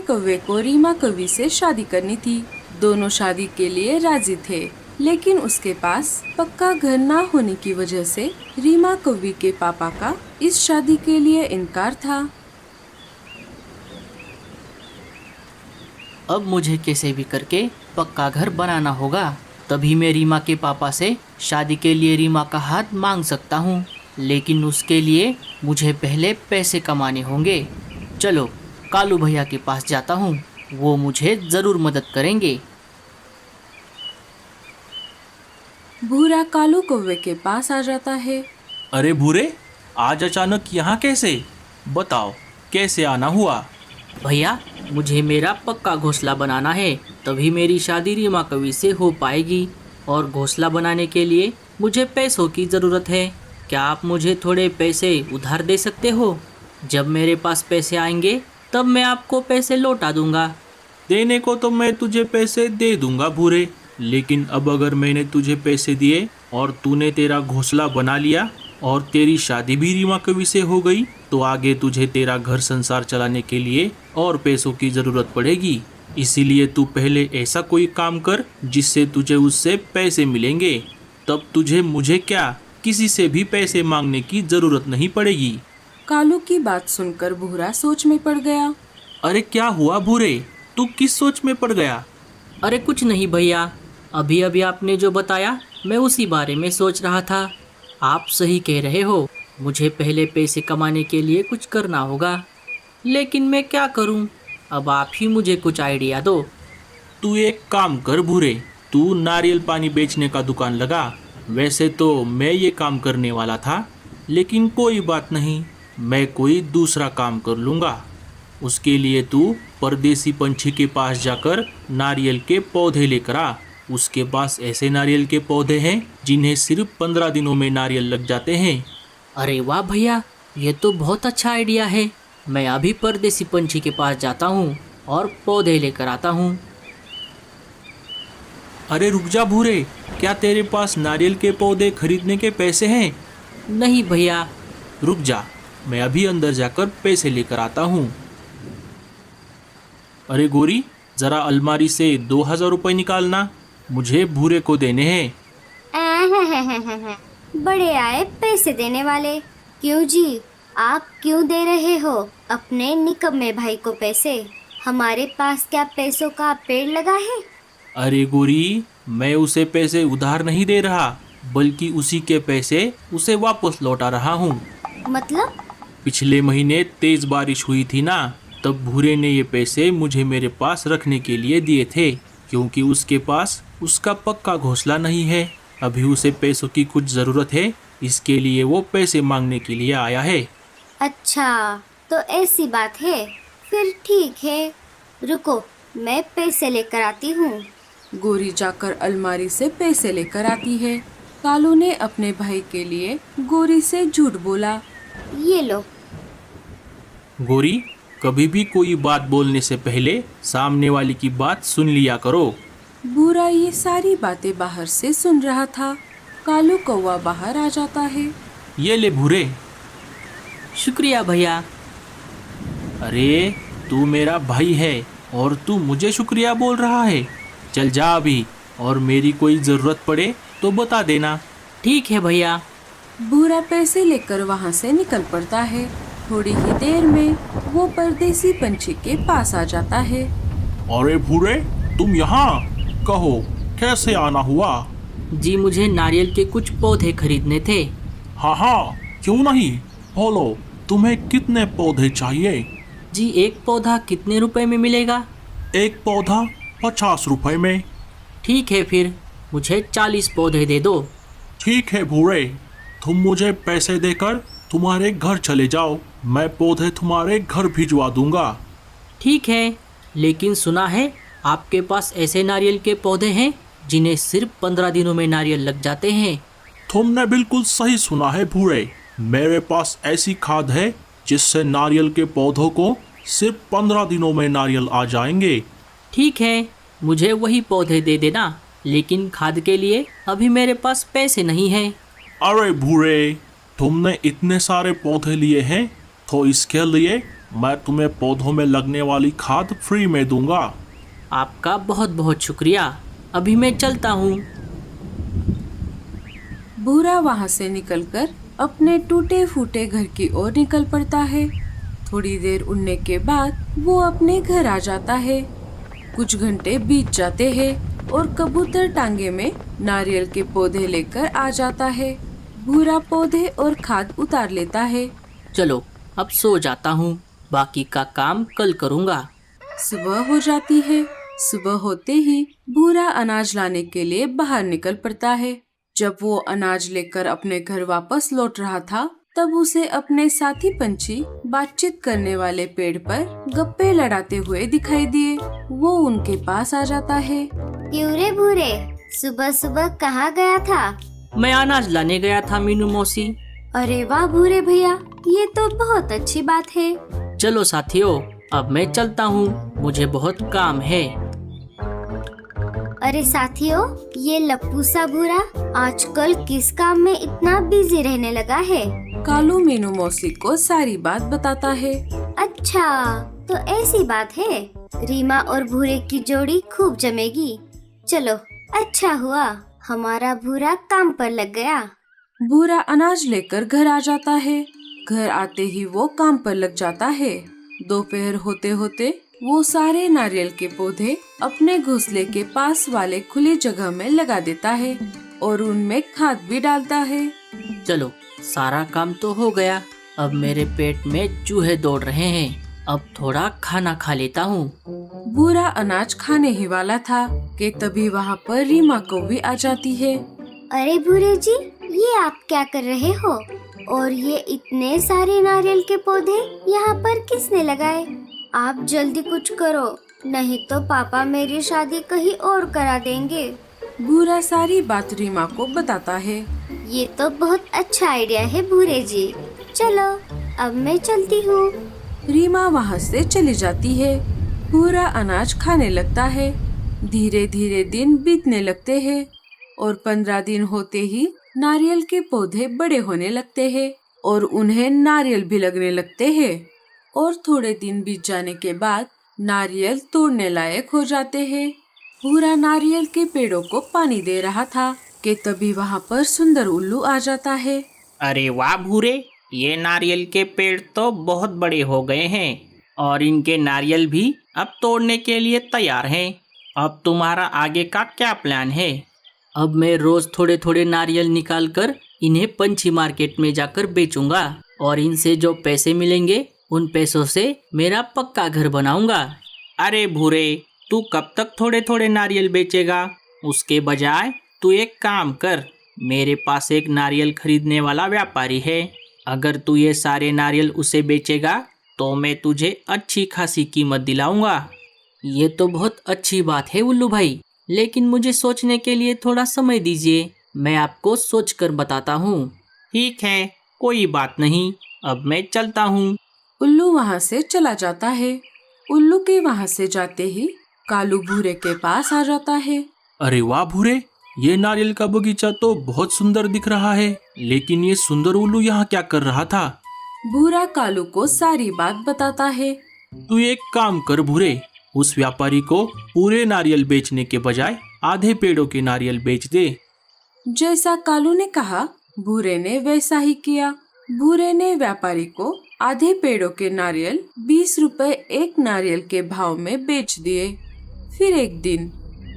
कौवे को रीमा कवि से शादी करनी थी। दोनों शादी के लिए राजी थे, लेकिन उसके पास पक्का घर ना होने की वजह से रीमा कवि के पापा का इस शादी के लिए इनकार था। अब मुझे कैसे भी करके पक्का घर बनाना होगा, तभी मैं रीमा के पापा से शादी के लिए रीमा का हाथ मांग सकता हूँ। लेकिन उसके लिए मुझे पहले पैसे कमाने होंगे। चलो कालू भैया के पास जाता हूँ, वो मुझे ज़रूर मदद करेंगे। भूरा कालू कौवे के पास आ जाता है। अरे भूरे, आज अचानक यहाँ कैसे? बताओ कैसे आना हुआ? भैया, मुझे मेरा पक्का घोंसला बनाना है, तभी मेरी शादी रीमा कवि से हो पाएगी। और घोंसला बनाने के लिए मुझे पैसों की ज़रूरत है। क्या आप मुझे थोड़े पैसे उधार दे सकते हो? जब मेरे पास पैसे आएंगे तब मैं आपको पैसे लौटा दूंगा। देने को तो मैं तुझे पैसे दे दूंगा भूरे, लेकिन अब अगर मैंने तुझे पैसे दिए और तूने तेरा घोंसला बना लिया और तेरी शादी भी रीमा कवि से हो गई, तो आगे तुझे तेरा घर संसार चलाने के लिए और पैसों की ज़रूरत पड़ेगी। इसीलिए तू पहले ऐसा कोई काम कर जिससे तुझे उससे पैसे मिलेंगे, तब तुझे मुझे क्या किसी से भी पैसे मांगने की ज़रूरत नहीं पड़ेगी। कालू की बात सुनकर भूरा सोच में पड़ गया। अरे क्या हुआ भूरे, तू किस सोच में पड़ गया? अरे कुछ नहीं भैया, अभी अभी आपने जो बताया मैं उसी बारे में सोच रहा था। आप सही कह रहे हो, मुझे पहले पैसे कमाने के लिए कुछ करना होगा, लेकिन मैं क्या करूं? अब आप ही मुझे कुछ आइडिया दो। तू एक काम कर भूरे, तू नारियल पानी बेचने का दुकान लगा। वैसे तो मैं ये काम करने वाला था, लेकिन कोई बात नहीं, मैं कोई दूसरा काम कर लूँगा। उसके लिए तू परदेसी पंछी के पास जाकर नारियल के पौधे लेकर आ। उसके पास ऐसे नारियल के पौधे हैं जिन्हें सिर्फ 15 दिनों में नारियल लग जाते हैं। अरे वाह भैया, ये तो बहुत अच्छा आइडिया है। मैं अभी परदेसी पंछी के पास जाता हूँ और पौधे लेकर आता हूँ। अरे रुक जा भूरे, क्या तेरे पास नारियल के पौधे खरीदने के पैसे हैं? नहीं भैया। रुक जा, मैं अभी अंदर जाकर पैसे लेकर आता हूँ। अरे गोरी, ज़रा अलमारी से 2000 रुपये निकालना, मुझे भूरे को देने हैं। बड़े आए पैसे देने वाले। क्यों जी, आप क्यों दे रहे हो अपने निकम्मे भाई को पैसे? हमारे पास क्या पैसों का पेड़ लगा है? अरे गोरी, मैं उसे पैसे उधार नहीं दे रहा, बल्कि उसी के पैसे उसे वापस लौटा रहा हूँ। मतलब? पिछले महीने तेज बारिश हुई थी ना, तब भूरे ने ये पैसे मुझे मेरे पास रखने के लिए दिए थे, क्योंकि उसके पास उसका पक्का घोंसला नहीं है। अभी उसे पैसों की कुछ ज़रूरत है, इसके लिए वो पैसे मांगने के लिए आया है। अच्छा, तो ऐसी बात है, फिर ठीक है, रुको मैं पैसे लेकर आती हूँ। गोरी जाकर अलमारी से पैसे लेकर आती है। कालू ने अपने भाई के लिए गोरी से झूठ बोला। ये लो। गोरी, कभी भी कोई बात बोलने से पहले सामने वाले की बात सुन लिया करो। भूरा ये सारी बातें बाहर से सुन रहा था। कालू कौवा बाहर आ जाता है। ये ले भूरे। शुक्रिया भैया। अरे तू मेरा भाई है और तू मुझे शुक्रिया बोल रहा है? चल जा अभी, और मेरी कोई ज़रूरत पड़े तो बता देना। ठीक है भैया। भूरा पैसे लेकर वहाँ से निकल पड़ता है। थोड़ी ही देर में वो परदेसी पंछी के पास आ जाता है। अरे भूरे, तुम यहाँ? कहो कैसे आना हुआ? जी, मुझे नारियल के कुछ पौधे खरीदने थे। हाँ हाँ, क्यों नहीं, बोलो तुम्हें कितने पौधे चाहिए? जी, एक पौधा कितने रुपए में मिलेगा? एक पौधा 50 रुपए में। ठीक है, फिर मुझे 40 पौधे दे दो। ठीक है भूरे, तुम मुझे पैसे देकर तुम्हारे घर चले जाओ, मैं पौधे तुम्हारे घर भिजवा दूंगा। ठीक है, लेकिन सुना है आपके पास ऐसे नारियल के पौधे हैं जिन्हें सिर्फ 15 दिनों में नारियल लग जाते हैं। तुमने बिल्कुल सही सुना है भूरे, मेरे पास ऐसी खाद है जिससे नारियल के पौधों को सिर्फ 15 दिनों में नारियल आ जाएंगे। ठीक है, मुझे वही पौधे दे देना, लेकिन खाद के लिए अभी मेरे पास पैसे नहीं हैं। अरे भूरे, तुमने इतने सारे पौधे लिए हैं तो इसके लिए मैं तुम्हें पौधों में लगने वाली खाद फ्री में दूंगा। आपका बहुत बहुत शुक्रिया। अभी मैं चलता हूँ। भूरा वहाँ से निकलकर अपने टूटे फूटे घर की ओर निकल पड़ता है। थोड़ी देर उड़ने के बाद वो अपने घर आ जाता है। कुछ घंटे बीत जाते हैं और कबूतर टांगे में नारियल के पौधे लेकर आ जाता है। भूरा पौधे और खाद उतार लेता है। चलो अब सो जाता हूँ, बाकी का काम कल करूँगा। सुबह हो जाती है। सुबह होते ही भूरा अनाज लाने के लिए बाहर निकल पड़ता है। जब वो अनाज लेकर अपने घर वापस लौट रहा था, तब उसे अपने साथी पंछी बातचीत करने वाले पेड़ पर गप्पे लड़ाते हुए दिखाई दिए। वो उनके पास आ जाता है। क्यों रे भूरे, सुबह सुबह कहाँ गया था? मैं अनाज लाने गया था मीनू मौसी। अरे वाह भूरे भैया, ये तो बहुत अच्छी बात है। चलो साथियों, अब मैं चलता हूँ, मुझे बहुत काम है। अरे साथियों, ये लप्पू सा भूरा आजकल किस काम में इतना बिजी रहने लगा है? कालू मीनू मौसी को सारी बात बताता है। अच्छा, तो ऐसी बात है। रीमा और भूरे की जोड़ी खूब जमेगी। चलो, अच्छा हुआ हमारा भूरा काम पर लग गया। भूरा अनाज लेकर घर आ जाता है। घर आते ही वो काम पर लग जाता है। दोपहर होते होते वो सारे नारियल के पौधे अपने घोंसले के पास वाले खुली जगह में लगा देता है और उनमें खाद भी डालता है। चलो, सारा काम तो हो गया। अब मेरे पेट में चूहे दौड़ रहे हैं। अब थोड़ा खाना खा लेता हूँ। भूरा अनाज खाने ही वाला था कि तभी वहाँ पर रीमा कौवी आ जाती है। अरे भूरे जी, ये आप क्या कर रहे हो? और ये इतने सारे नारियल के पौधे यहाँ पर किसने लगाए? आप जल्दी कुछ करो, नहीं तो पापा मेरी शादी कहीं और करा देंगे। भूरा सारी बात रीमा को बताता है। ये तो बहुत अच्छा आइडिया है भूरे जी। चलो, अब मैं चलती हूँ। रीमा वहाँ से चली जाती है। भूरा अनाज खाने लगता है। धीरे धीरे दिन बीतने लगते हैं और 15 दिन होते ही नारियल के पौधे बड़े होने लगते हैं और उन्हें नारियल भी लगने लगते हैं। और थोड़े दिन बीत जाने के बाद नारियल तोड़ने लायक हो जाते हैं। भूरा नारियल के पेड़ों को पानी दे रहा था कि तभी वहाँ पर सुंदर उल्लू आ जाता है। अरे वाह भूरे, ये नारियल के पेड़ तो बहुत बड़े हो गए हैं और इनके नारियल भी अब तोड़ने के लिए तैयार हैं। अब तुम्हारा आगे का क्या प्लान है? अब मैं रोज थोड़े थोड़े नारियल निकाल कर इन्हें पंछी मार्केट में जाकर बेचूंगा और इनसे जो पैसे मिलेंगे उन पैसों से मेरा पक्का घर बनाऊंगा। अरे भूरे, तू कब तक थोड़े थोड़े नारियल बेचेगा? उसके बजाय तू एक काम कर, मेरे पास एक नारियल खरीदने वाला व्यापारी है। अगर तू ये सारे नारियल उसे बेचेगा तो मैं तुझे अच्छी खासी कीमत दिलाऊंगा। ये तो बहुत अच्छी बात है उल्लू भाई, लेकिन मुझे सोचने के लिए थोड़ा समय दीजिए। मैं आपको सोच कर बताता हूँ। ठीक है, कोई बात नहीं, अब मैं चलता हूँ। उल्लू वहाँ से चला जाता है। उल्लू के वहाँ से जाते ही कालू भूरे के पास आ जाता है। अरे वाह भूरे, ये नारियल का बगीचा तो बहुत सुंदर दिख रहा है, लेकिन ये सुंदर उल्लू यहाँ क्या कर रहा था? भूरा कालू को सारी बात बताता है। तू एक काम कर भूरे, उस व्यापारी को पूरे नारियल बेचने के बजाय आधे पेड़ों के नारियल बेच दे। जैसा कालू ने कहा, भूरे ने वैसा ही किया। भूरे ने व्यापारी को आधे पेड़ों के नारियल 20 रुपए एक नारियल के भाव में बेच दिए। फिर एक दिन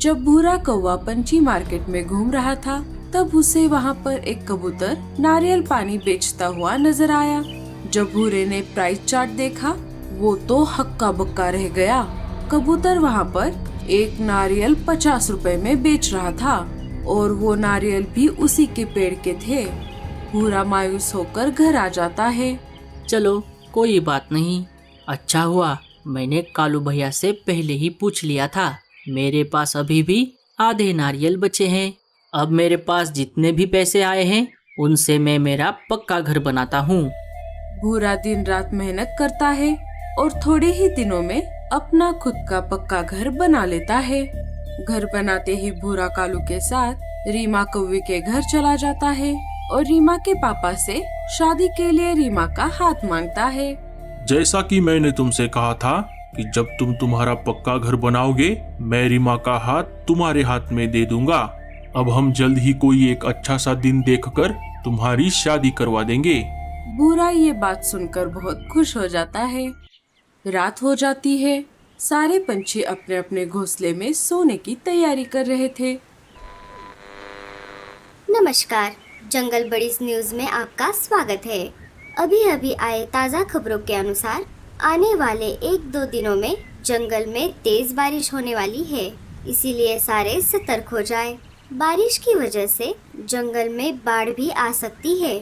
जब भूरा कौवा पंछी मार्केट में घूम रहा था, तब उसे वहाँ पर एक कबूतर नारियल पानी बेचता हुआ नजर आया। जब भूरे ने प्राइस चार्ट देखा, वो तो हक्का बक्का रह गया। कबूतर वहाँ पर एक नारियल 50 रुपए में बेच रहा था और वो नारियल भी उसी के पेड़ के थे। भूरा मायूस होकर घर आ जाता है। चलो, कोई बात नहीं। अच्छा हुआ मैंने कालू भैया से पहले ही पूछ लिया था। मेरे पास अभी भी आधे नारियल बचे हैं। अब मेरे पास जितने भी पैसे आए हैं उनसे मैं मेरा पक्का घर बनाता हूँ। भूरा दिन रात मेहनत करता है और थोड़े ही दिनों में अपना खुद का पक्का घर बना लेता है। घर बनाते ही भूरा कालू के साथ रीमा कौवे के घर चला जाता है और रीमा के पापा से शादी के लिए रीमा का हाथ मांगता है। जैसा कि मैंने तुमसे कहा था कि जब तुम तुम्हारा पक्का घर बनाओगे मैं रीमा का हाथ तुम्हारे हाथ में दे दूंगा। अब हम जल्द ही कोई एक अच्छा सा दिन देखकर तुम्हारी शादी करवा देंगे। भूरा ये बात सुनकर बहुत खुश हो जाता है। रात हो जाती है। सारे पंछी अपने अपने घोंसले में सोने की तैयारी कर रहे थे। नमस्कार, जंगल बड़ीज न्यूज में आपका स्वागत है। अभी अभी आए ताज़ा खबरों के अनुसार आने वाले 1-2 दिनों में जंगल में तेज बारिश होने वाली है, इसीलिए सारे सतर्क हो जाएं। बारिश की वजह से जंगल में बाढ़ भी आ सकती है।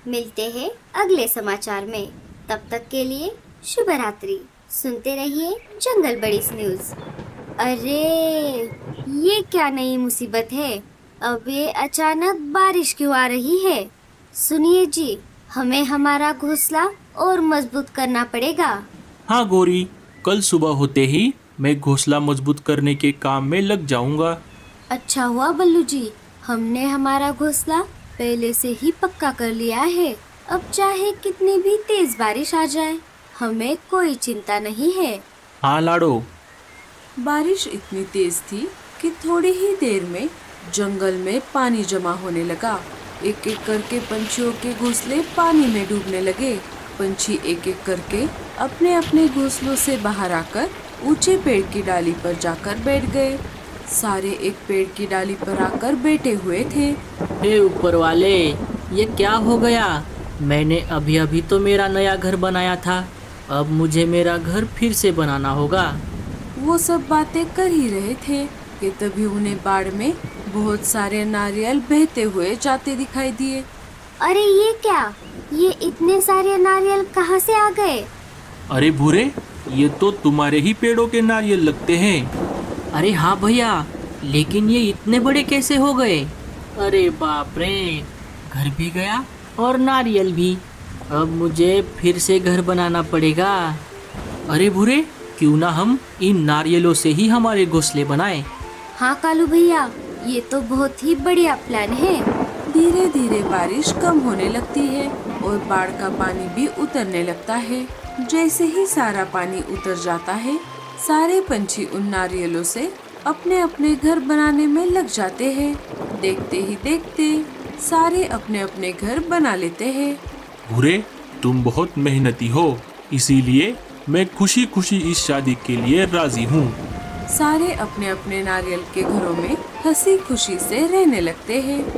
मिलते हैं अगले समाचार में, तब तक के लिए शुभ रात्रि। सुनते रहिए जंगल बड़ीज न्यूज। अरे ये क्या नई मुसीबत है, अब ये अचानक बारिश क्यों आ रही है? सुनिए जी, हमें हमारा घोंसला और मजबूत करना पड़ेगा। हाँ गौरी, कल सुबह होते ही मैं घोंसला मजबूत करने के काम में लग जाऊंगा। अच्छा हुआ बल्लू जी, हमने हमारा घोंसला पहले से ही पक्का कर लिया है। अब चाहे कितनी भी तेज बारिश आ जाए, हमें कोई चिंता नहीं है। हाँ लाडो। बारिश इतनी तेज थी कि थोड़ी ही देर में जंगल में पानी जमा होने लगा। एक एक करके पंछियों के घोंसले पानी में डूबने लगे। पंछी एक एक करके अपने अपने घोंसलों से बाहर आकर ऊंचे पेड़ की डाली पर जाकर बैठ गए। सारे एक पेड़ की डाली पर आकर बैठे हुए थे। हे ऊपर वाले, ये क्या हो गया? मैंने अभी अभी तो मेरा नया घर बनाया था, अब मुझे मेरा घर फिर से बनाना होगा। वो सब बातें कर ही रहे थे कि तभी उन्हें बाढ़ में बहुत सारे नारियल बहते हुए जाते दिखाई दिए। अरे ये क्या, ये इतने सारे नारियल कहाँ से आ गए? अरे भूरे, ये तो तुम्हारे ही पेड़ों के नारियल लगते हैं। अरे हाँ भैया, लेकिन ये इतने बड़े कैसे हो गए? अरे बाप रे, घर भी गया और नारियल भी। अब मुझे फिर से घर बनाना पड़ेगा। अरे भूरे, क्यों ना हम इन नारियलों से ही हमारे घोंसले बनाएं? हाँ कालू भैया, ये तो बहुत ही बढ़िया प्लान है। धीरे धीरे बारिश कम होने लगती है और बाढ़ का पानी भी उतरने लगता है। जैसे ही सारा पानी उतर जाता है, सारे पंछी उन नारियलों से अपने अपने घर बनाने में लग जाते हैं। देखते ही देखते सारे अपने अपने घर बना लेते हैं। भूरे, तुम बहुत मेहनती हो, इसीलिए मैं खुशी खुशी इस शादी के लिए राजी हूँ। सारे अपने अपने नारियल के घरों में हंसी खुशी से रहने लगते हैं।